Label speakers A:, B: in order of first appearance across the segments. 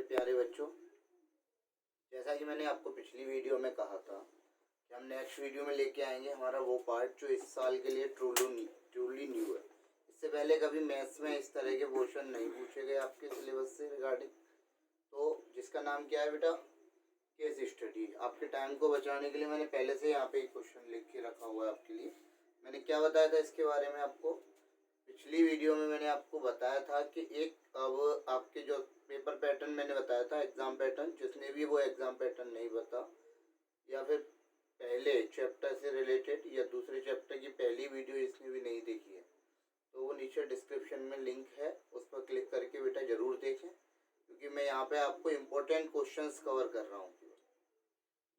A: प्यारे बच्चों, जैसा कि मैंने आपको पिछली वीडियो में कहा था कि हम नेक्स्ट वीडियो में लेके आएंगे हमारा वो पार्ट जो इस साल के लिए ट्रूली न्यू है। इससे पहले कभी मैथ्स में इस तरह के क्वेश्चन नहीं पूछे गए आपके सिलेबस से रिगार्डिंग, तो जिसका नाम क्या है बेटा, केस स्टडी। आपके टाइम को बचाने के लिए मैंने पहले से यहाँ पे एक क्वेश्चन लिख के रखा हुआ है आपके लिए। मैंने क्या बताया था इसके बारे में आपको पिछली वीडियो में, मैंने आपको बताया था कि एक अब आपके जो पेपर पैटर्न मैंने बताया था, एग्ज़ाम पैटर्न, जिसने भी वो एग्ज़ाम पैटर्न नहीं बता या फिर पहले चैप्टर से रिलेटेड या दूसरे चैप्टर की पहली वीडियो इसने भी नहीं देखी है तो वो नीचे डिस्क्रिप्शन में लिंक है, उस पर क्लिक करके बेटा ज़रूर देखें, क्योंकि मैं यहाँ पे आपको इम्पोर्टेंट क्वेश्चंस कवर कर रहा हूँ।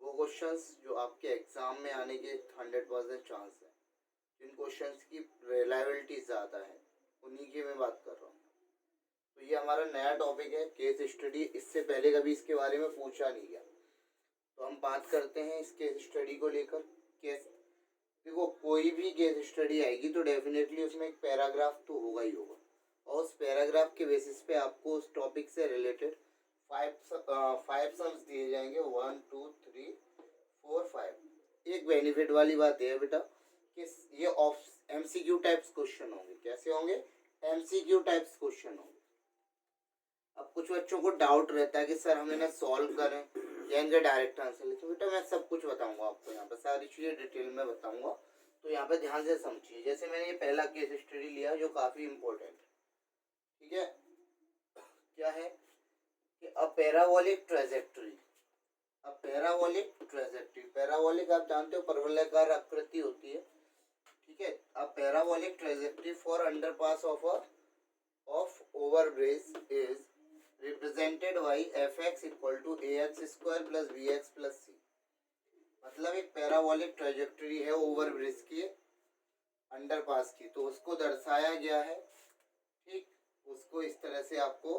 A: वो क्वेश्चंस जो आपके एग्ज़ाम में आने के 100% चांस है, जिन क्वेश्चंस की रिलायबिलिटी ज़्यादा है, उन्हीं की मैं बात कर रहा हूँ। तो ये हमारा नया टॉपिक है केस स्टडी। इससे पहले कभी इसके बारे में पूछा नहीं गया, तो हम बात करते हैं इस केस स्टडी को लेकर। केस देखो, कोई भी केस स्टडी आएगी तो डेफिनेटली उसमें एक पैराग्राफ तो होगा ही होगा, और उस पैराग्राफ के बेसिस पे आपको उस टॉपिक से रिलेटेड फाइव सम्स दिए जाएंगे, 1 2 3 4 5। एक बेनिफिट वाली बात है बेटा कि ये MCQ टाइप्स क्वेश्चन होंगे। कैसे होंगे? MCQ टाइप्स क्वेश्चन होंगे। अब कुछ बच्चों को डाउट रहता है कि सर हम इन्हें सॉल्व करें या इनका डायरेक्ट आंसर लिखें। बेटा मैं सब कुछ बताऊंगा आपको, यहाँ पे सारी चीज़ें डिटेल में बताऊंगा, तो यहाँ पे ध्यान से समझिए। जैसे मैंने ये पहला केस स्टडी लिया जो काफ़ी इम्पोर्टेंट है, ठीक है। क्या है कि अ पैराबोलिक ट्रेजेक्टरी। पैराबोलिक आप जानते हो, परवलयाकार आकृति होती है, ठीक है। A parabolic trajectory for underpass of overbridge is represented by fx equal to ax square plus bx plus c। मतलब एक पैराबोलिक ट्रेजेक्टरी है ओवरब्रिज की, अंडरपास की, तो उसको दर्शाया गया है, ठीक। उसको इस तरह से आपको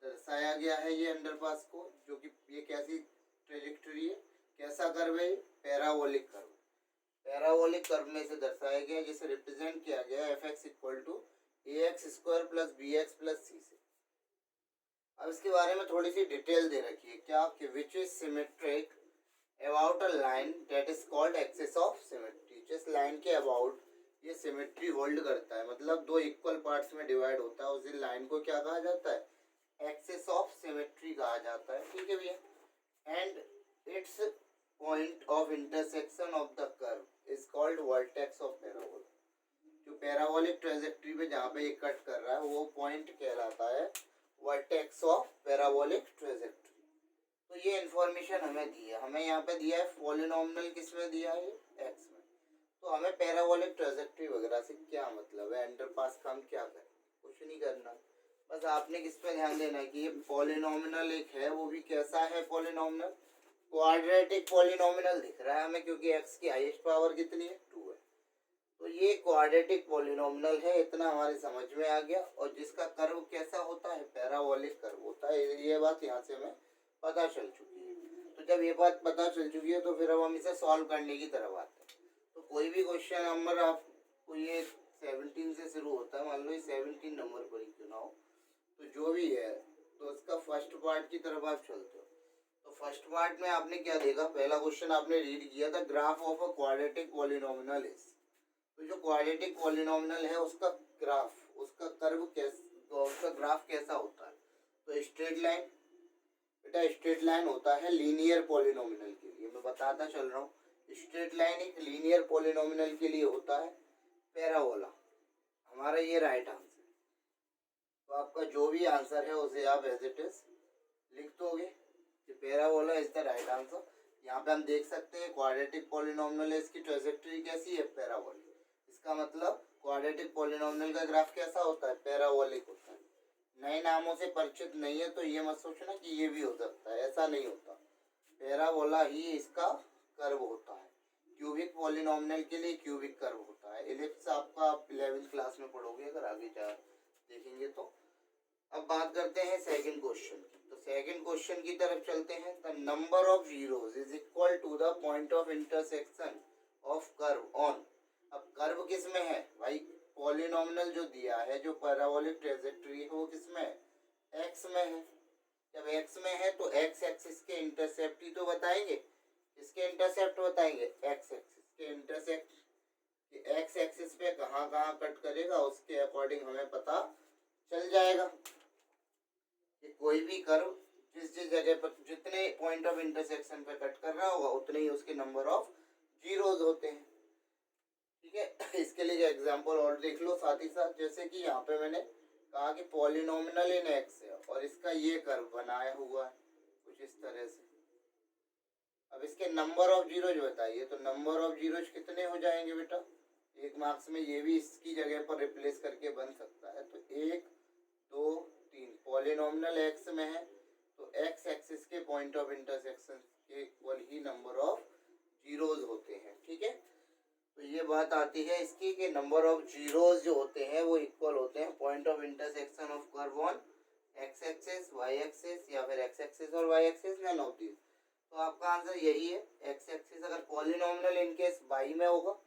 A: दर्शाया गया है ये अंडरपास को, जो कि ये कैसी ट्रेजेक्टरी है, कैसा कर्व है, पैराबोलिक कर्व। पैराबोलिक कर्व में से दर्शाया गया, जिसे रिप्रेजेंट किया गया fx equal to ax square plus bx plus c से। अब इसके बारे में थोड़ी सी डिटेल दे रखी है, क्या कि which is symmetric about a line that is called axis of symmetry. जिस लाइन के अबाउट ये सिमेट्री होल्ड करता है, मतलब दो इक्वल पार्ट्स में डिवाइड होता है, उस लाइन को क्या कहा जाता है? एक्सिस ऑफ सिमेट्री कहा जाता है, ठीक है भैया। And it's point of intersection of the curve is called vertex of parabola. जो पैराबोलिक ट्रेजेक्टरी पे जहाँ पे ये कट कर रहा है वो पॉइंट कहलाता है वर्टेक्स ऑफ पैराबोलिक ट्रेजेक्टरी। तो ये इन्फॉर्मेशन हमें दी है, हमें यहाँ पे दिया है पॉलिनॉमियल, किस में दिया है? एक्स में। तो हमें पैराबोलिक ट्रेजेक्टरी वगैरह से क्या मतलब है, अंडरपास का हम क्या करें? कुछ नहीं करना, बस आपने किस पे ध्यान देना है कि ये पॉलिनॉमियल एक है, वो भी कैसा है पॉलिनॉमियल? क्वाड्रेटिक पॉलिनॉमियल दिख रहा है हमें, क्योंकि एक्स की हाईएस्ट पावर कितनी है? 2 है। तो ये क्वाड्रेटिक पॉलिनॉमियल है, इतना हमारे समझ में आ गया। और जिसका कर्व कैसा होता है? पैराबोलिक कर्व होता है। ये बात यहाँ से हमें पता चल चुकी है। तो जब ये बात पता चल चुकी है तो फिर अब हम इसे सॉल्व करने की तरफ आते हैं। तो कोई भी क्वेश्चन नंबर आपको ये 17 से शुरू होता है, मान लो ये 17 नंबर पर ही क्यों ना हो, तो जो भी है तो उसका फर्स्ट पार्ट की तरफ आप चलते हो। तो फर्स्ट पार्ट में आपने क्या देखा? पहला क्वेश्चन आपने रीड किया था, graph of a quadratic polynomial is. तो जो क्वाड्रेटिक पॉलिनॉमियल है उसका ग्राफ, उसका कर्व कैसा, उसका ग्राफ कैसा होता है? तो स्ट्रेट लाइन। बेटा स्ट्रेट लाइन होता है लीनियर पॉलिनॉमियल के लिए, मैं बताता चल रहा हूँ। स्ट्रेट लाइन एक लीनियर पॉलिनॉमियल के लिए होता है। पैराबोला हमारा ये राइट आंसर। तो आपका जो भी आंसर है उसे आप एज इट इज लिख दोगे कि parabola is the right answer. यहाँ पे हम देख सकते हैं क्वाड्रेटिक पॉलिनॉमियल है, इसकी ट्रेजेक्टरी कैसी है? पैराबोलिक। इसका मतलब क्वाड्रेटिक पॉलिनॉमियल का ग्राफ कैसा होता है? पैराबोलिक होता है। नए नामों से परिचित नहीं है तो ये मत सोचना कि ये भी हो सकता है, ऐसा नहीं होता। पैराबोला ही इसका कर्व होता है। क्यूबिक पॉलिनॉमियल के लिए क्यूबिक कर्व होता है। एलिप्स आपका आप 11th क्लास में पढ़ोगे अगर आगे जा देखेंगे तो। अब बात करते हैं सेकंड क्वेश्चन की। तो सेकंड क्वेश्चन की तरफ चलते हैं। The number of zeros is equal to the point of intersection of curve on. अब कर्व किस में है भाई? पॉलिनॉमियल जो दिया है, जो पैराबोलिक ट्रेजेक्टरी है, वो किस में है? एक्स में है, जब एक्स में है तो एक्स एक्सिस के इंटरसेप्ट ही तो बताएंगे, इसके इंटरसेप्ट बताएंगे, एक्स एक्सिस के इंटरसेप्ट, एक्स एक्सिस पे कहाँ कहाँ कट करेगा उसके अकॉर्डिंग हमें पता चल जाएगा कि कोई भी कर्व जिस जिस जगह पर जितने पॉइंट ऑफ इंटरसेक्शन पे कट कर रहा होगा उतने ही उसके नंबर ऑफ जीरोज होते हैं। ठीक है, इसके लिए एग्जांपल और देख लो साथ ही साथ, जैसे कि यहाँ पे मैंने कहा कि पॉलिनोमियल इन एक्स है और इसका ये कर्व बनाया हुआ है कुछ इस तरह से। अब इसके नंबर ऑफ जीरोज बताइए, तो नंबर ऑफ जीरोज कितने हो जाएंगे बेटा, एक मार्क्स में ये भी इसकी जगह पर रिप्लेस करके बन सकता है। तो 1 2 3 पॉलिनोमियल एक्स में है तो एक्स एक्सिस के पॉइंट ऑफ इंटरसेक्शन के equal he number of zeros होते हैं। ठीक है, तो ये बात आती है इसकी कि नंबर ऑफ जीरोज जो होते हैं वो इक्वल होते हैं point of intersection of curve on x axis, y axis या फिर एक्स एक्सिस और y axis, none of these. तो आपका आंसर यही है, एक्स एक्सिस अगर पॉलिनोमियल इन केस वाई में होगा,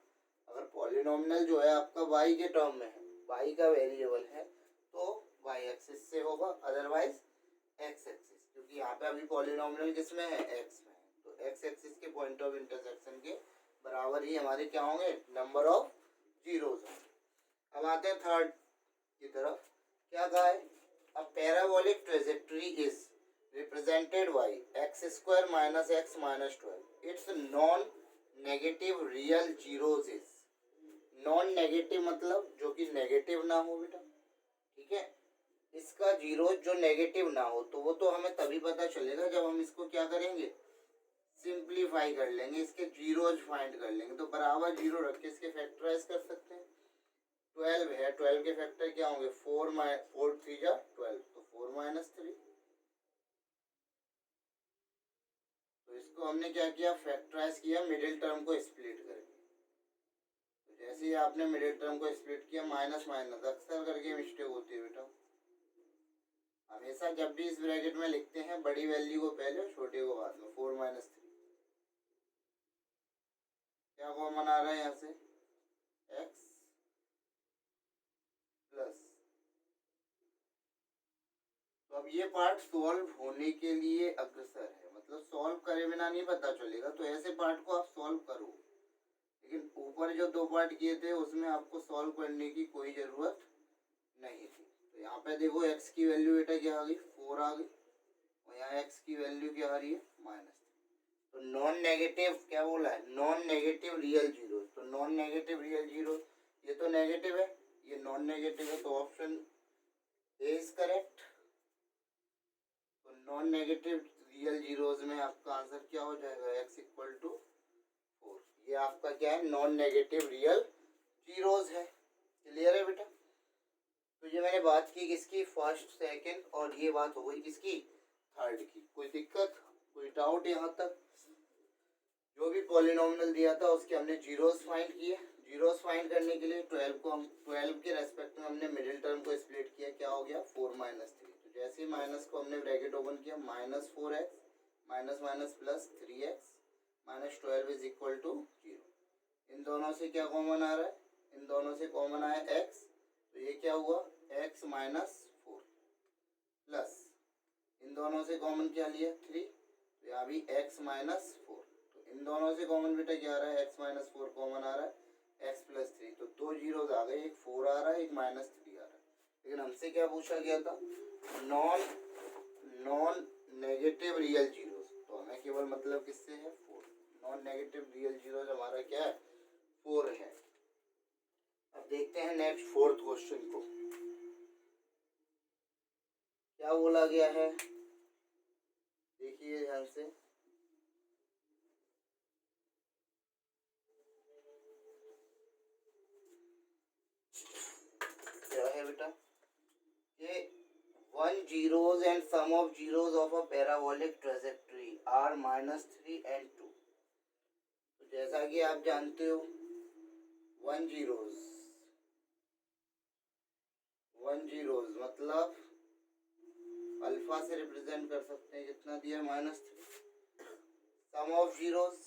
A: अगर पॉलिनोमियल जो है आपका वाई के टर्म में है, वाई का वेरिएबल है, तो वाई एक्सिस से होगा, अदरवाइज एक्स एक्सिस, क्योंकि यहाँ पे अभी पॉलिनोमियल किस में है, एक्स में है, तो एक्स एक्सिस के पॉइंट ऑफ इंटरसेक्शन के बराबर ही हमारे क्या होंगे, नंबर ऑफ जीरोज होंगे। अब आते हैं थर्ड की तरफ, क्या कहा है, a parabolic trajectory is represented by x square minus x minus 12, its non negative real zeros is, non negative मतलब जो कि नेगेटिव ना हो बेटा, ठीक है, इसका जीरो जो नेगेटिव ना हो, तो वो तो हमें तभी पता चलेगा जब हम इसको क्या करेंगे, सिंप्लीफाई कर लेंगे, इसके जीरोज फाइंड कर लेंगे। तो बराबर जीरो रख के इसके फैक्टराइज कर सकते हैं। 12 है, 12 के फैक्टर क्या होंगे, 4 3 जा 12, तो 4 माइनस 3, तो इसको हमने क्या किया, फैक्टराइज किया मिडिल टर्म को स्प्लिट करके। तो जैसे ही आपने मिडिल टर्म को स्प्लिट किया, माइनस माइनस अक्सर करके मिस्टेक होती है बेटा, हमेशा जब भी इस ब्रैकेट में लिखते हैं बड़ी वैल्यू को पहले और छोटे को बाद में। 4 माइनस 3 क्या कॉमन आ रहा है यहाँ से, x प्लस, तो अब ये पार्ट सॉल्व होने के लिए अग्रसर है, मतलब सॉल्व करे बिना नहीं पता चलेगा, तो ऐसे पार्ट को आप सॉल्व करो। लेकिन ऊपर जो दो पार्ट किए थे उसमें आपको सॉल्व करने की कोई ज़रूरत नहीं थी। तो यहाँ पे देखो x की वैल्यू बेटा क्या आ गई, 4 आ गई, और यहाँ x की वैल्यू क्या आ रही है, -3। तो नॉन नेगेटिव क्या बोला है, नॉन नेगेटिव रियल जीरो, तो नॉन नेगेटिव रियल जीरो, ये तो नेगेटिव है, ये नॉन नेगेटिव है, तो ऑप्शन ए इज करेक्ट। तो नॉन नेगेटिव रियल जीरोज में आपका आंसर क्या हो जाएगा, x इक्वल टू 4। ये आपका क्या है, नॉन नेगेटिव रियल जीरोज है। क्लियर है बेटा, तो ये मैंने बात की किसकी, फर्स्ट सेकंड, और ये बात हो गई किसकी, थर्ड की। कोई दिक्कत, कोई डाउट यहाँ तक, जो भी पॉलिनोमियल दिया था उसके हमने जीरोस फाइंड किए। जीरोस फाइंड करने के लिए 12 को हम 12 के रेस्पेक्ट में हमने मिडिल टर्म को स्प्लिट किया, क्या हो गया, 4 माइनस 3। तो जैसे ही माइनस को हमने ब्रैकेट ओपन किया, -4x minus minus plus 3x minus 12 is equal to 0। इन दोनों से क्या कॉमन आ रहा है, इन दोनों से कॉमन आया x, तो ये क्या हुआ, x माइनस 4 प्लस इन दोनों से कॉमन क्या लिया, 3, तो यहाँ भी x माइनस 4, इन दोनों से कॉमन बेटा क्या आ रहा है, x माइनस 4 कॉमन आ रहा है, x प्लस 3, तो दो जीरोज आ गए, एक 4 आ रहा है, एक -3 आ रहा है। लेकिन हमसे क्या पूछा गया था, नॉन नेगेटिव रियल जीरोज, तो हमें केवल मतलब किससे है, 4। नॉन नेगेटिव रियल जीरोज हमारा क्या है, 4 है। अब देखते हैं नेक्स्ट फोर्थ क्वेश्चन को, क्या बोला गया है, देखिए ध्यान से। क्या है बेटा, ये 1 zeros and sum of zeros of a parabolic trajectory are -3 and 2। तो जैसा कि आप जानते हो 1 zeros मतलब अल्फा से रिप्रेजेंट कर सकते हैं, कितना दिया, -3। Sum of zeros,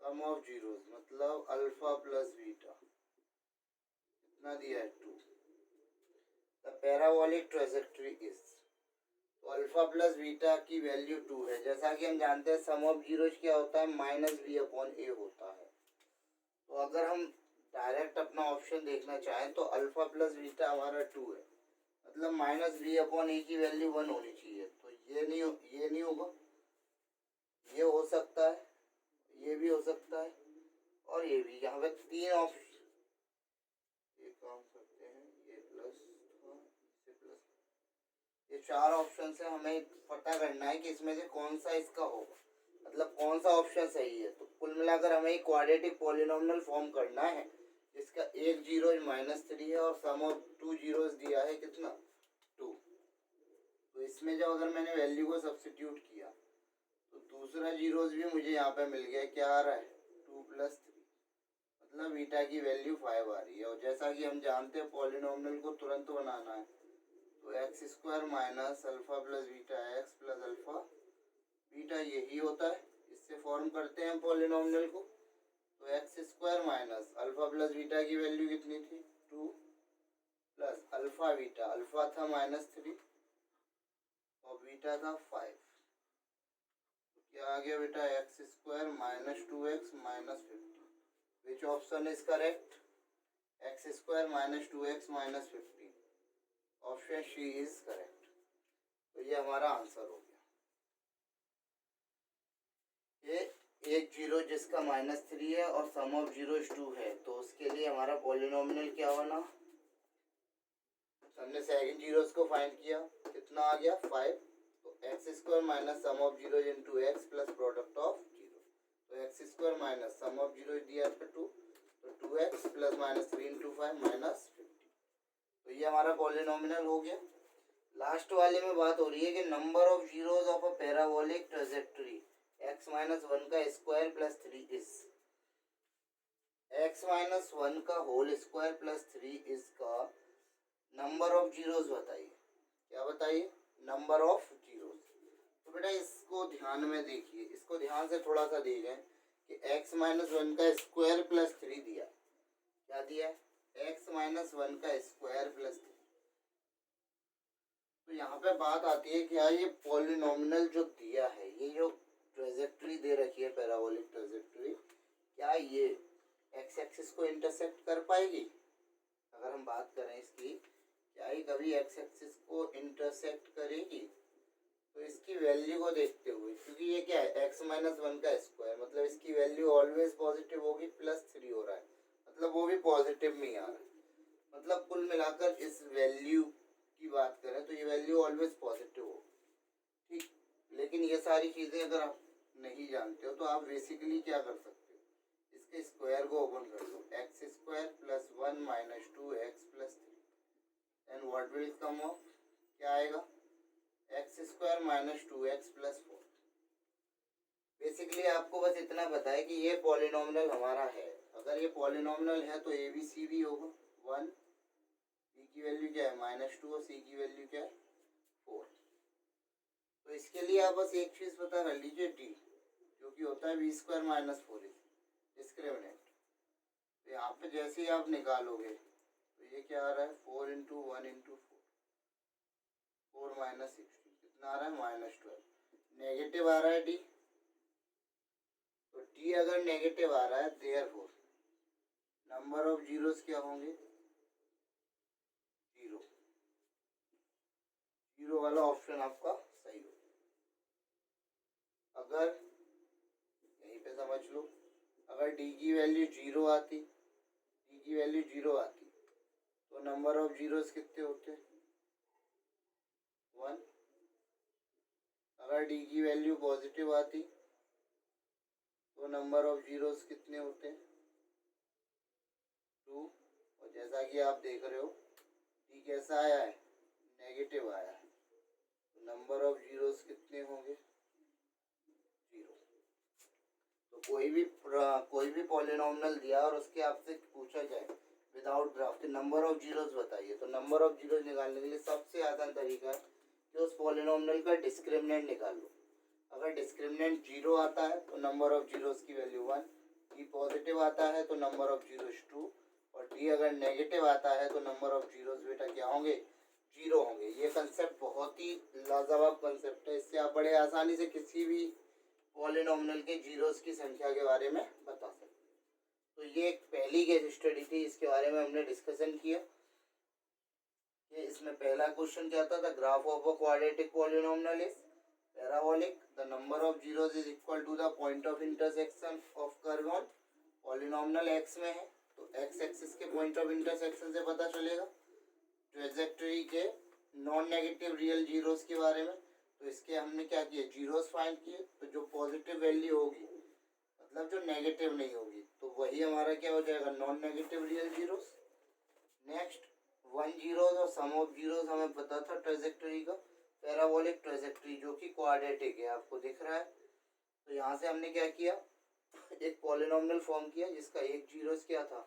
A: sum of zeros मतलब अल्फा प्लस बीटा, कितना दिया है 2। द पैराबोलिक ट्रेजेक्ट्री इज, तो अल्फा प्लस बीटा की वैल्यू 2 है। जैसा कि हम जानते हैं सम ऑफ जीरोज क्या होता है, -b/a होता है। तो अगर हम डायरेक्ट अपना ऑप्शन देखना चाहें तो अल्फा प्लस बीटा हमारा 2 है, मतलब -b/a की वैल्यू 1 होनी चाहिए। तो ये नहीं होगा, ये हो सकता है, ये भी हो सकता है और ये भी। यहाँ पे 3 ऑप्शन, ये काम करते हैं, ये प्लस था, इसे प्लस, ये 4 ऑप्शन से हमें पता करना है कि इसमें से कौन सा इसका होगा, मतलब कौन सा ऑप्शन सही है। तो कुल मिलाकर हमें एक क्वाड्रेटिक पॉलिनोमियल फॉर्म करना है जिसका एक जीरो -3 है और सम ऑफ 2 जीरोस दिया है कितना 2। तो इसमें जब अगर मैंने वैल्यू को सब्स्टिट्यूट किया तो दूसरा जीरोस भी मुझे यहाँ पे मिल गया। क्या आ रहा है 2 + 3, मतलब बीटा की वैल्यू 5 आ रही है। और जैसा कि हम जानते हैं पॉलिनोमियल को तुरंत बनाना है, तो x² minus alpha plus beta x plus alpha beta यही होता है, इससे फॉर्म करते हैं पॉलिनोमियल को। तो x² minus alpha plus beta की वैल्यू कितनी थी 2 प्लस अल्फा बीटा, अल्फा था -3 और बीटा था 5। तो क्या आ गया बेटा x² minus 2x minus 15। Which option is correct, x² minus 2x minus 15, option C is correct. तो ये हमारा आंसर हो गया। ये एक जीरो जिसका -3 है और सम ऑफ जीरोस 2 है, तो उसके लिए हमारा पॉलिनोमियल क्या बना, हमने सेकंड जीरोस को फाइंड किया, कितना आ गया 5। तो x² minus sum of zero into x plus product of zero. तो x² minus sum of zero दिया है 2, तो 2x प्लस -3 इंटू 5 -15। तो ये हमारा पॉलिनोमियल हो गया। लास्ट वाले में बात हो रही है कि number of zeros of a parabolic trajectory x-1 का स्क्वायर प्लस 3 इज, x-1 का होल स्क्वायर प्लस 3 इज का नंबर ऑफ जीरोस बताइए। क्या बताइए, नंबर ऑफ जीरोस। तो बेटा इसको ध्यान में देखिए, इसको ध्यान से थोड़ा सा देखें कि x-1 का स्क्वायर प्लस 3 दिया, क्या दिया है x-1 का स्क्वायर प्लस 3। तो यहाँ पे बात आती है क्या ये पॉलिनोमियल जो दिया है, ये जो ट्रेजेक्टरी दे रखी है पैराबोलिक ट्रेजेक्टरी, क्या ये एक्स एक्सिस को इंटरसेक्ट कर पाएगी। अगर हम बात करें इसकी, क्या ये कभी एक्स एक्सिस को इंटरसेक्ट करेगी। तो इसकी वैल्यू को देखते हुए, क्योंकि ये क्या है x-1 का स्क्वायर, मतलब इसकी वैल्यू ऑलवेज पॉजिटिव होगी, +3 हो रहा है, मतलब वो भी पॉजिटिव में ही आ रहा है। मतलब कुल मिलाकर इस वैल्यू की बात करें तो ये वैल्यू ऑलवेज पॉजिटिव हो, ठीक। लेकिन ये सारी चीज़ें अगर आप नहीं जानते हो तो आप बेसिकली क्या कर सकते हो, इसके स्क्वायर को ओपन कर लो, x² + 1 - 2x + 3 and what will come of, क्या आएगा x² - 2x + 4। बेसिकली आपको बस इतना पता है कि ये पॉलिनोमियल हमारा है। अगर ये पॉलिनोमियल है तो ABC भी होगा 1, b की वैल्यू क्या है -2 और c की वैल्यू क्या है 4। तो इसके लिए आप बस एक चीज़ पता कर लीजिए d, जो कि होता है b² - 4 डिस्क्रिमिनेंट। तो यहाँ पे जैसे ही आप निकालोगे तो ये क्या आ रहा है 4 × 1 × 4 -16, कितना आ रहा है -12। नेगेटिव आ रहा है d, तो d अगर नेगेटिव आ रहा है देयरफॉर नंबर ऑफ जीरोस क्या होंगे 0। 0 वाला ऑप्शन आपका सही हो। अगर यहीं पे समझ लो, अगर d की वैल्यू 0 आती, d की वैल्यू 0 आती तो नंबर ऑफ जीरोस कितने होते 1। अगर d की वैल्यू पॉजिटिव आती तो नंबर ऑफ जीरोस कितने होते 2। और जैसा कि आप देख रहे हो d कैसा आया है नेगेटिव आया है, तो नंबर ऑफ जीरोस कितने होंगे 0। तो कोई भी पॉलिनोमियल दिया और उसके आपसे पूछा जाए without graph number of zeros बताइए, तो नंबर ऑफ जीरोस निकालने के लिए सबसे आसान तरीका है कि उस पॉलिनोमियल का डिस्क्रिमिनेंट निकाल लो। अगर डिस्क्रिमिनेंट 0 आता है तो नंबर ऑफ जीरोस की वैल्यू 1, d पॉजिटिव आता है तो नंबर ऑफ जीरोस 2 और डी अगर नेगेटिव आता है तो नंबर ऑफ जीरोस बेटा क्या होंगे, जीरो होंगे। ये कंसेप्ट बहुत ही लाजवाब कंसेप्ट है, इससे आप बड़े आसानी से किसी भी पॉलिनॉमियल के जीरोस की संख्या के बारे में बता सकते हैं। तो ये एक पहली केस स्टडी थी, इसके बारे में हमने डिस्कशन किया। ये इसमें पहला क्वेश्चन क्या था, the graph of a quadratic polynomial is parabolic, the number of zeros is equal to the point of intersection of curve on polynomial x में है, तो एक्स एक्सिस के पॉइंट ऑफ इंटरसेक्शन से पता चलेगा। ट्रेजेक्टरी के नॉन नेगेटिव रियल जीरोस के बारे में, तो इसके हमने क्या किया, जीरोस फाइंड किए, तो जो पॉजिटिव वैल्यू होगी मतलब जो नेगेटिव नहीं होगी तो वही हमारा क्या हो जाएगा, non negative real zeros. Next one zeros और सम ऑफ जीरोस हमें पता था ट्रेजेक्टरी का, पैराबोलिक ट्रेजेक्टरी जो कि क्वाड्रेटिक है, आपको दिख रहा है। तो यहाँ से हमने क्या किया, एक पॉलिनॉमियल फॉर्म किया जिसका एक जीरोस क्या था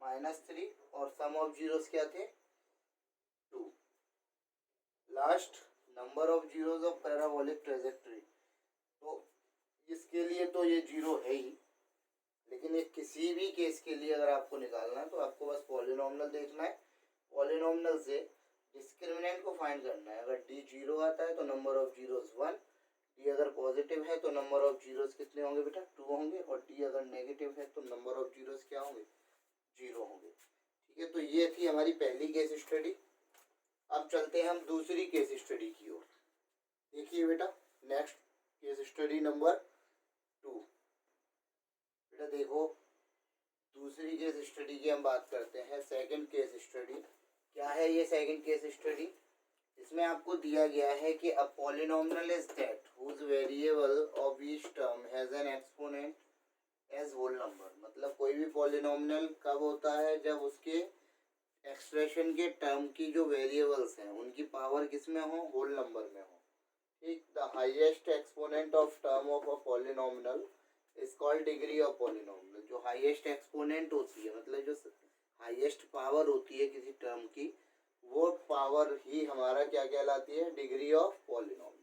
A: -3 और सम ऑफ जीरोस क्या थे 2। Last number of zeros of parabolic trajectory, तो इसके लिए तो ये जीरो है ही, लेकिन ये किसी भी केस के लिए अगर आपको निकालना है तो आपको बस पॉलिनॉमियल देखना है, पॉलिनॉमियल से डिस्क्रिमिनेंट को फाइंड करना है। अगर डी जीरो आता है तो नंबर ऑफ जीरोस 1, डी अगर पॉजिटिव है तो नंबर ऑफ जीरोस कितने होंगे बेटा 2 होंगे, और डी अगर नेगेटिव है तो नंबर ऑफ जीरोस क्या होंगे, 0 होंगे। ठीक है, तो ये थी हमारी पहली केस स्टडी। अब चलते हैं हम दूसरी केस स्टडी की ओर। देखिए बेटा, नेक्स्ट केस स्टडी नंबर 2। बेटा देखो, दूसरी केस स्टडी की हम बात करते हैं, सेकंड केस स्टडी। क्या है ये सेकंड केस स्टडी, इसमें आपको दिया गया है कि a polynomial is that whose variable of each term has an exponent as whole number. मतलब कोई भी पॉलिनॉमियल कब होता है, जब उसके एक्सप्रेशन के टर्म की जो वेरिएबल्स हैं उनकी पावर किस में हो, होल नंबर में हो। ठीक, the highest exponent of term of a polynomial is called degree of polynomial. जो हाईएस्ट एक्सपोनेंट होती है मतलब जो हाईएस्ट पावर होती है किसी टर्म की, वो पावर ही हमारा क्या कहलाती है, डिग्री ऑफ पॉलिनॉमियल।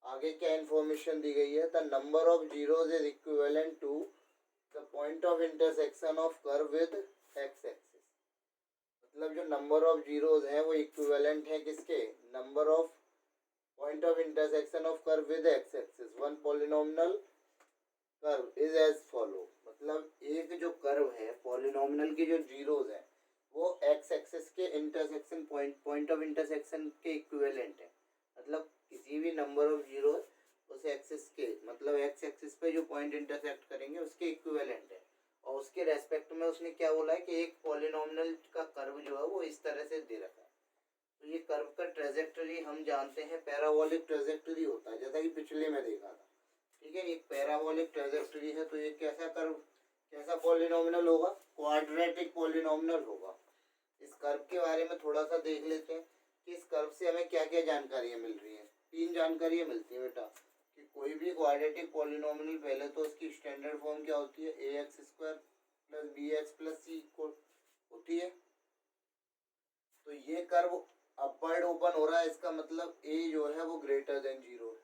A: आगे क्या इन्फॉर्मेशन दी गई है, the number of zeros is equivalent to the point of intersection of curve with x axis. मतलब जो नंबर ऑफ जीरोस हैं वो इक्विवेलेंट है किसके, number of point of intersection of curve with x axis. One polynomial curve is as follow. मतलब एक जो curve है पॉलिनॉमियल की जो जीरोस हैं वो एक्स एक्सिस के इंटरसेक्शन पॉइंट ऑफ इंटरसेक्शन के इक्विवेलेंट है। मतलब किसी भी नंबर ऑफ जीरोस उस एक्सिस के मतलब एक्स एक्सिस पे जो पॉइंट इंटरसेक्ट करेंगे उसके इक्विवेलेंट है, और उसके रेस्पेक्ट में उसने क्या बोला है कि एक पॉलिनॉमियल का कर्व जो है वो इस तरह से दे रखा है। तो ये कर्व का ट्रेजेक्टरी हम जानते हैं पैराबोलिक ट्रेजेक्टरी होता है, जैसा कि पिछले में देखा था। ठीक है, एक पैराबोलिक ट्रेजेक्टरी है, तो ये कैसा कर्व, कैसा पॉलिनॉमियल होगा, क्वाड्रेटिक पॉलिनॉमियल होगा। इस कर्व के बारे में थोड़ा सा देख लेते हैं कि इस कर्व से हमें क्या क्या जानकारियाँ मिल रही हैं। 3 जानकारियाँ मिलती हैं बेटा, कि कोई भी क्वाड्रेटिक पॉलिनॉमियल पहले तो उसकी स्टैंडर्ड फॉर्म क्या होती है, ax² + bx + c होती है। तो ये कर्व अपवर्ड ओपन हो रहा है, इसका मतलब a जो है वो ग्रेटर देन 0 है,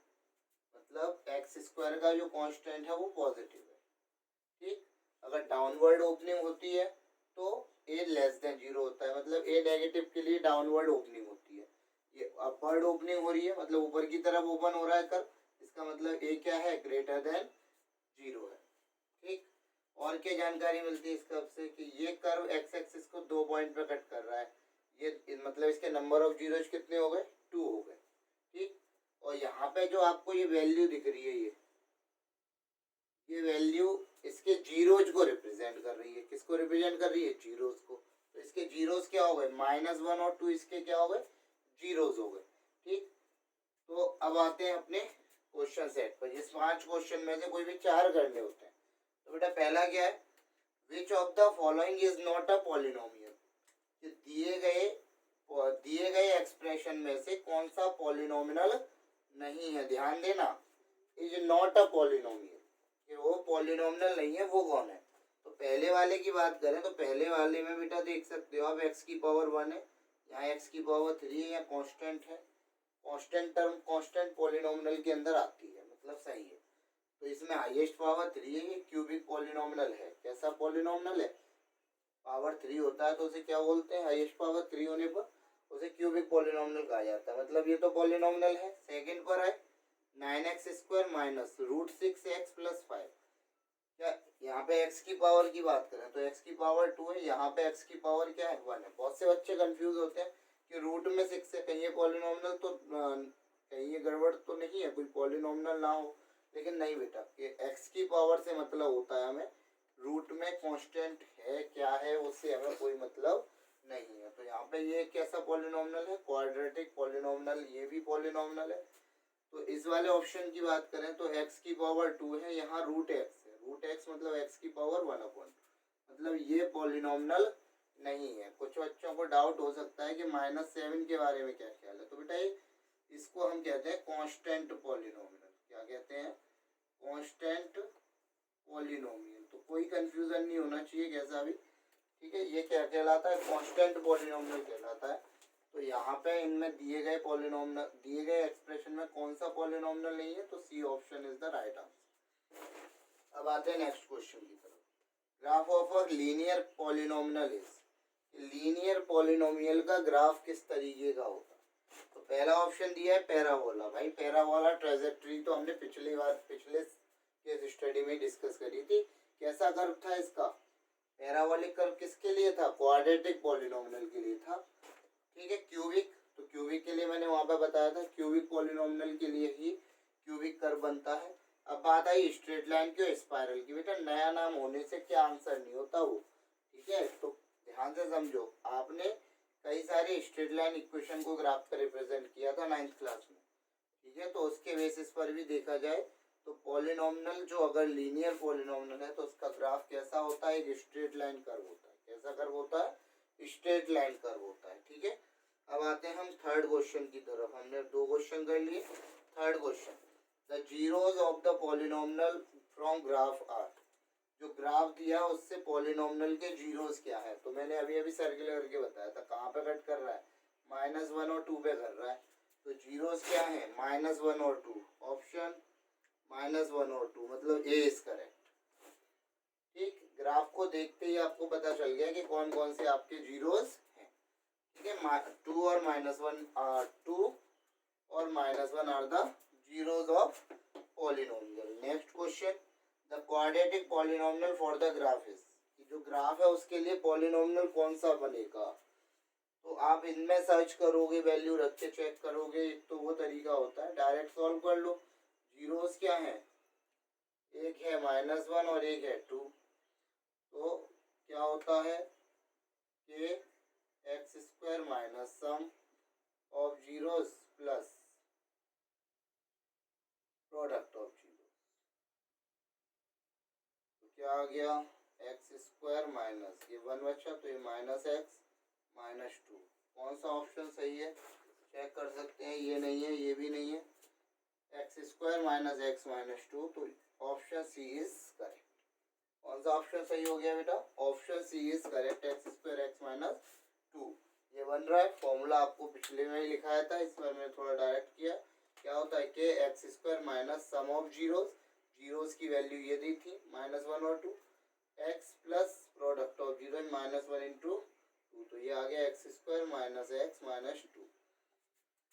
A: मतलब x² का जो कांस्टेंट है वो पॉजिटिव है। ठीक, अगर डाउनवर्ड ओपनिंग होती है तो a लेस देन 0 होता है, मतलब a नेगेटिव के लिए डाउनवर्ड ओपनिंग होती है। ये अपवर्ड ओपनिंग हो रही है, मतलब ऊपर की तरफ ओपन हो रहा है कर्व, इसका मतलब a क्या है, ग्रेटर देन 0 है। ठीक, और क्या जानकारी मिलती है इस कर्व से, कि ये कर्व एक्स एक्सिस को 2 पॉइंट पे कट कर रहा है, ये मतलब इसके नंबर ऑफ जीरोस कितने हो गए, 2 हो गए। ठीक, और यहाँ पे जो आपको ये वैल्यू दिख रही है, ये वैल्यू इसके जीरोज को रिप्रेजेंट कर रही है। किसको रिप्रेजेंट कर रही है, जीरोज को। तो इसके जीरोज क्या हो गए, -1 और 2, इसके क्या हो गए, जीरोज हो गए। ठीक, तो अब आते हैं अपने क्वेश्चन सेट पर। इस 5 क्वेश्चन में से कोई भी 4 करने होते हैं। तो बेटा पहला क्या है, which of the following is not a polynomial. दिए गए एक्सप्रेशन में से कौन सा पॉलिनोमियल नहीं है, ध्यान देना, इज नॉट अ पॉलिनोमियल, कि वो पॉलिनोमियल नहीं है, वो कौन है। तो पहले वाले की बात करें तो पहले वाले में बेटा देख सकते हो आप x⁻1 है, यहाँ x⁻3 है, या कांस्टेंट है। कांस्टेंट टर्म कांस्टेंट पॉलिनोमियल के अंदर आती है, मतलब सही है। तो इसमें हाईएस्ट पावर 3 है, ये क्यूबिक पॉलिनोमियल है। कैसा पॉलिनोमियल है, पावर 3 होता है तो उसे क्या बोलते हैं, हाईएस्ट पावर 3 होने पर उसे क्यूबिक पॉलिनॉमियल कहा जाता है। मतलब ये तो पॉलिनॉमियल है। सेकंड पर है 9x² माइनस √6x + 5। क्या यहाँ पे x की पावर की बात करें तो x की पावर 2 है, यहाँ पे x की पावर क्या है 1 है। बहुत से बच्चे कंफ्यूज होते हैं कि रूट में 6 है, कहीं ये पॉलिनॉमियल तो कहीं ये गड़बड़ तो नहीं है, कोई पॉलिनॉमियल ना हो। लेकिन नहीं बेटा, कि x की पावर से मतलब होता है हमें रूट में कांस्टेंट है क्या है उससे हमें कोई मतलब नहीं है। तो यहाँ पे ये कैसा पॉलिनॉमियल है, क्वाड्रेटिक पॉलिनॉमियल, ये भी पॉलिनॉमियल है। तो इस वाले ऑप्शन की बात करें तो x की पावर 2 है, यहाँ √x है। √x मतलब x की पावर 1/, मतलब ये पॉलिनॉमियल नहीं है। कुछ बच्चों को डाउट हो सकता है कि -7 के बारे में क्या ख्याल है। तो बेटा ये इसको हम कहते हैं कांस्टेंट पॉलिनोमियल। क्या कहते हैं, कांस्टेंट पॉलिनोमियल। तो कोई कंफ्यूजन नहीं होना चाहिए कैसा भी, ठीक है। ये क्या कहलाता है, कांस्टेंट पॉलिनोमियल कहलाता है। तो यहाँ पे इनमें दिए गए पॉलिनोमियल, दिए गए एक्सप्रेशन में कौन सा पॉलिनोमियल नहीं है, तो C option is the right answer. अब आते हैं नेक्स्ट क्वेश्चन की तरफ। Graph of a linear polynomial is, linear polynomial का ग्राफ किस तरीके का होता है। तो पहला ऑप्शन दिया है पैराबोला। भाई पैराबोला ट्रेजेक्टरी तो हमने पिछली बार पिछले केस स्टडी में डिस्कस करी थी। कैसा कर्व था इसका, पैराबोलिक कर्व किसके लिए था, क्वाड्रेटिक पॉलिनोमियल के लिए था, ठीक है। क्यूबिक, तो क्यूबिक के लिए मैंने वहां पर बताया था, क्यूबिक पॉलिनोमियल के लिए ही क्यूबिक कर्व बनता है। अब बात आई स्ट्रेट लाइन की, स्पाइरल की। बेटा नया नाम होने से क्या आंसर नहीं होता वो, ठीक है। तो ध्यान से समझो, आपने कई सारे स्ट्रेट लाइन इक्वेशन को ग्राफ पर रिप्रेजेंट किया था 9th क्लास में, ठीक है। तो उसके बेसिस पर भी देखा जाए तो पॉलिनोमियल जो अगर लीनियर पॉलिनोमियल है तो उसका ग्राफ कैसा होता है, एक स्ट्रेट लाइन कर्व होता है। कैसा कर्व होता है, स्ट्रेट लाइन कर्व होता है, ठीक है। अब आते हैं हम थर्ड क्वेश्चन की तरफ। हमने 2 क्वेश्चन कर लिए। Third question, the zeros of the polynomial from graph are. जो ग्राफ दिया उससे पॉलिनोमियल के जीरोज क्या है। तो मैंने अभी अभी सर्किल करके बताया था, कहाँ पे कट कर रहा है, -1 और 2 पे कर रहा है। तो जीरोज क्या है, -1 और 2। ऑप्शन -1 और 2, मतलब ए इज करेक्ट, ठीक। ग्राफ को देखते ही आपको पता चल गया कि कौन कौन से आपके जीरोज हैं, ठीक है। 2 और -1, 2 और -1 are the zeros of polynomial. Next question, the quadratic polynomial for the graph is, जो ग्राफ है उसके लिए पॉलिनोमियल कौन सा बनेगा। तो आप इनमें सर्च करोगे, वैल्यू रख के चेक करोगे। एक तो वो तरीका होता है डायरेक्ट सॉल्व कर लो। जीरोस क्या है, एक है -1 और एक है 2। तो क्या होता है कि x² minus sum of zeros plus product of zero. तो क्या आ गया, x² माइनस ये 1 बचा तो ये -x -2। कौन सा ऑप्शन सही है, चेक कर सकते हैं। ये नहीं है, ये भी नहीं है, x² माइनस x -2। तो ऑप्शन सी इज करेक्ट। कौन सा ऑप्शन सही हो गया बेटा, option C is correct, x² x -2। ये बन रहा है। फॉर्मूला आपको पिछले में ही लिखाया था, इस बार मैंने थोड़ा डायरेक्ट किया। क्या होता है कि x² minus sum of zeros, zeros की वैल्यू ये दी थी -1 और 2, x plus product of zero -1 into 2। तो ये आ गया x² माइनस x -2।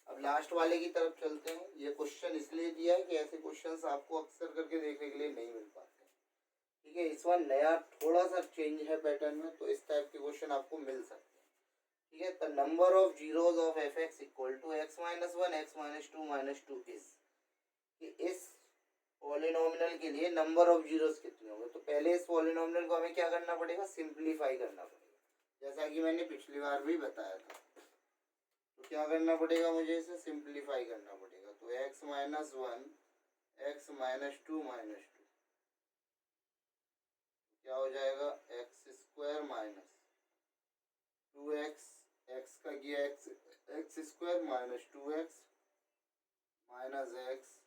A: अब लास्ट वाले की तरफ चलते हैं। ये क्वेश्चन इसलिए दिया है कि ऐसे क्वेश्चंस आपको अक्सर करके देखने के लिए नहीं मिल पाते, ठीक है। इस बार नया थोड़ा सा चेंज है पैटर्न में, तो इस टाइप के क्वेश्चन आपको मिल सकते हैं, ठीक है। The number of zeros of f(x) equal to x -1 x -2 is, कि इस पॉलिनोमियल के लिए नंबर ऑफ जीरोस कितने होंगे। तो पहले इस पॉलिनोमियल को हमें क्या करना पड़ेगा, सिंप्लीफाई करना पड़ेगा, जैसा कि मैंने पिछली बार भी बताया था। तो क्या करना पड़ेगा, मुझे इसे सिंप्लीफाई करना पड़ेगा। तो x -1 x -2 क्या हो जाएगा, x² माइनस 2x, x का किया x² minus 2x minus x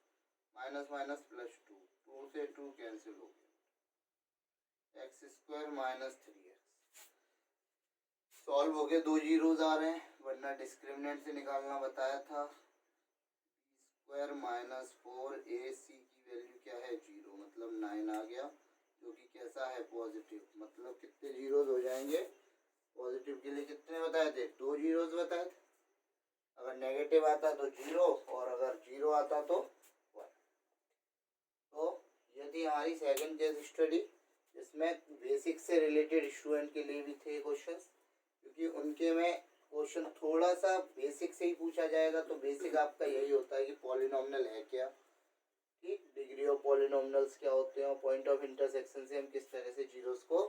A: minus minus plus 2, 2 से 2 कैंसिल हो गया, x² माइनस 3x। सॉल्व हो गए, 2 जीरोज आ रहे हैं, वरना डिस्क्रिमिनेंट से निकालना बताया था। b² माइनस 4ac की वैल्यू क्या है, 0, मतलब 9 आ गया, जो कि कैसा है पॉजिटिव, मतलब कितने जीरोज हो जाएंगे, पॉजिटिव के लिए कितने बताए थे, 2 जीरोज बताए थे। अगर नेगेटिव आता तो 0 और अगर 0 आता तो 1। तो यदि हमारी सेकंड केस स्टडी, इसमें बेसिक से रिलेटेड स्टूडेंट के लिए भी थे क्वेश्चंस, क्योंकि उनके में क्वेश्चन थोड़ा सा बेसिक से ही पूछा जाएगा। तो बेसिक आपका यही होता है कि पॉलिनॉमियल है क्या, ठीक, डिग्री ऑफ पॉलिनॉमियल्स क्या होते हैं, और पॉइंट ऑफ इंटरसेक्शन से हम किस तरह से जीरोस को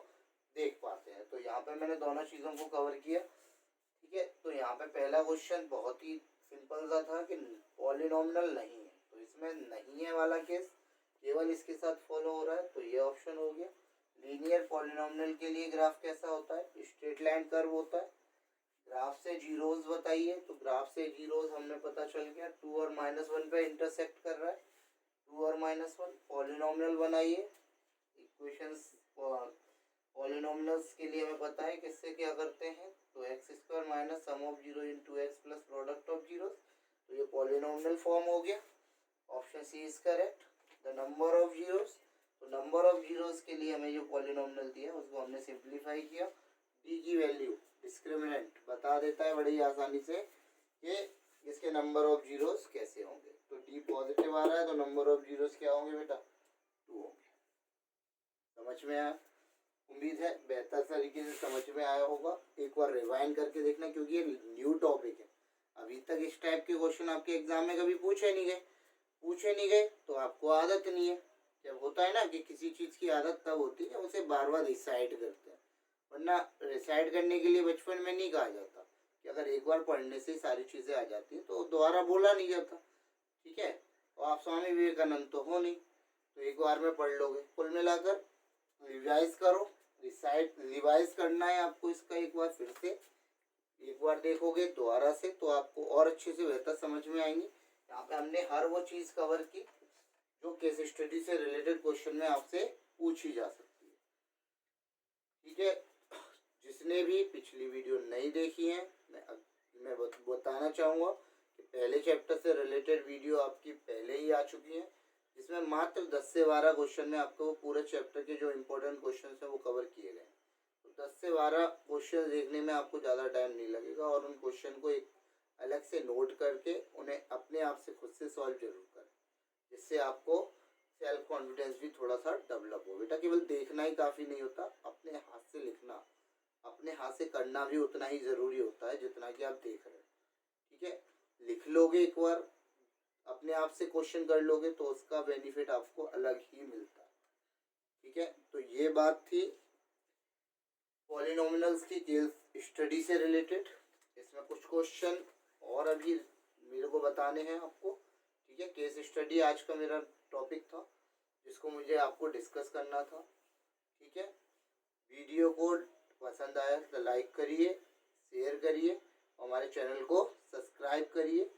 A: देख पाते हैं। तो यहाँ पे मैंने दोनों चीज़ों को कवर किया, ठीक है। तो यहाँ पे पहला क्वेश्चन बहुत ही सिंपल सा था कि पॉलिनॉमियल नहीं है, तो इसमें नहीं है वाला केस केवल इसके साथ फॉलो हो रहा है, तो ये ऑप्शन हो गया। लीनियर पॉलिनॉमियल के लिए ग्राफ कैसा होता है, स्ट्रेट लाइन कर्व होता है। ग्राफ से जीरोज बताइए, तो ग्राफ से जीरोज हमने पता चल गया 2 और -1 पे इंटरसेक्ट कर रहा है, 2 और -1। पॉलिनॉमियल बनाइए, इक्वेशंस पॉलिनॉमियल्स के लिए हमें पता है किससे क्या करते हैं, तो x² minus sum of 0 into x plus product of zeros, तो ये पॉलिनॉमियल फॉर्म हो गया। Option C is correct. The number of zeros, तो नंबर ऑफ जीरोस के लिए हमें जो पॉलिनॉमियल दिया उसको हमने सिंप्लीफाई किया। डी की वैल्यू डिस्क्रिमिनेंट बता देता है बड़ी आसानी से कि इसके नंबर ऑफ जीरोस कैसे होंगे। तो डी पॉजिटिव आ रहा है, तो नंबर ऑफ जीरोस क्या होंगे बेटा, 2 होंगे। समझ में आया, उम्मीद है बेहतर तरीके से समझ में आया होगा। एक बार रिवाइंड करके देखना, क्योंकि ये न्यू टॉपिक है। अभी तक इस टाइप के क्वेश्चन आपके एग्जाम में कभी पूछे नहीं गए तो आपको आदत नहीं है। जब होता है ना कि किसी चीज़ की आदत तब होती है उसे बार बार रिसाइड करते हैं, वरना रिसाइड करने के लिए बचपन में नहीं कहा जाता कि अगर एक बार पढ़ने से सारी चीज़ें आ जाती हैं तो दोबारा बोला नहीं जाता, ठीक है। और आप स्वामी विवेकानंद तो हो नहीं, तो एक बार में पढ़ लोगे। कुल मिलाकर रिवाइज करो, रिवाइज करना है आपको इसका एक बार फिर से, एक बार देखोगे दोबारा से तो आपको और अच्छे से बेहतर समझ में आएंगी। यहाँ पे हमने हर वो चीज़ कवर की जो केस स्टडी से रिलेटेड क्वेश्चन में आपसे पूछी जा सकती है, ठीक है। जिसने भी पिछली वीडियो नहीं देखी है, मैं बताना चाहूँगा कि पहले चैप्टर से रिलेटेड वीडियो आपकी पहले ही आ चुकी है, जिसमें मात्र 10 से 12 क्वेश्चन में आपको पूरे चैप्टर के जो इम्पोर्टेंट क्वेश्चन हैं वो कवर किए गए। तो 10 से 12 क्वेश्चन देखने में आपको ज़्यादा टाइम नहीं लगेगा, और उन क्वेश्चन को एक अलग से नोट करके उन्हें अपने आप से खुद से सॉल्व जरूर करें, जिससे आपको सेल्फ कॉन्फिडेंस भी थोड़ा सा डेवलप हो। बेटा केवल देखना ही काफ़ी नहीं होता, अपने हाथ से लिखना, अपने हाथ से करना भी उतना ही ज़रूरी होता है जितना कि आप देख रहे हैं, ठीक है। लिख लोगे एक बार, अपने आप से क्वेश्चन कर लोगे तो उसका बेनिफिट आपको अलग ही मिलता है, ठीक है। तो ये बात थी पॉलिनॉमियल्स की केस स्टडी से रिलेटेड। इसमें कुछ क्वेश्चन और अभी मेरे को बताने हैं आपको, ठीक है। केस स्टडी आज का मेरा टॉपिक था जिसको मुझे आपको डिस्कस करना था, ठीक है। वीडियो को पसंद आया तो लाइक करिए, शेयर करिए, हमारे चैनल को सब्सक्राइब करिए।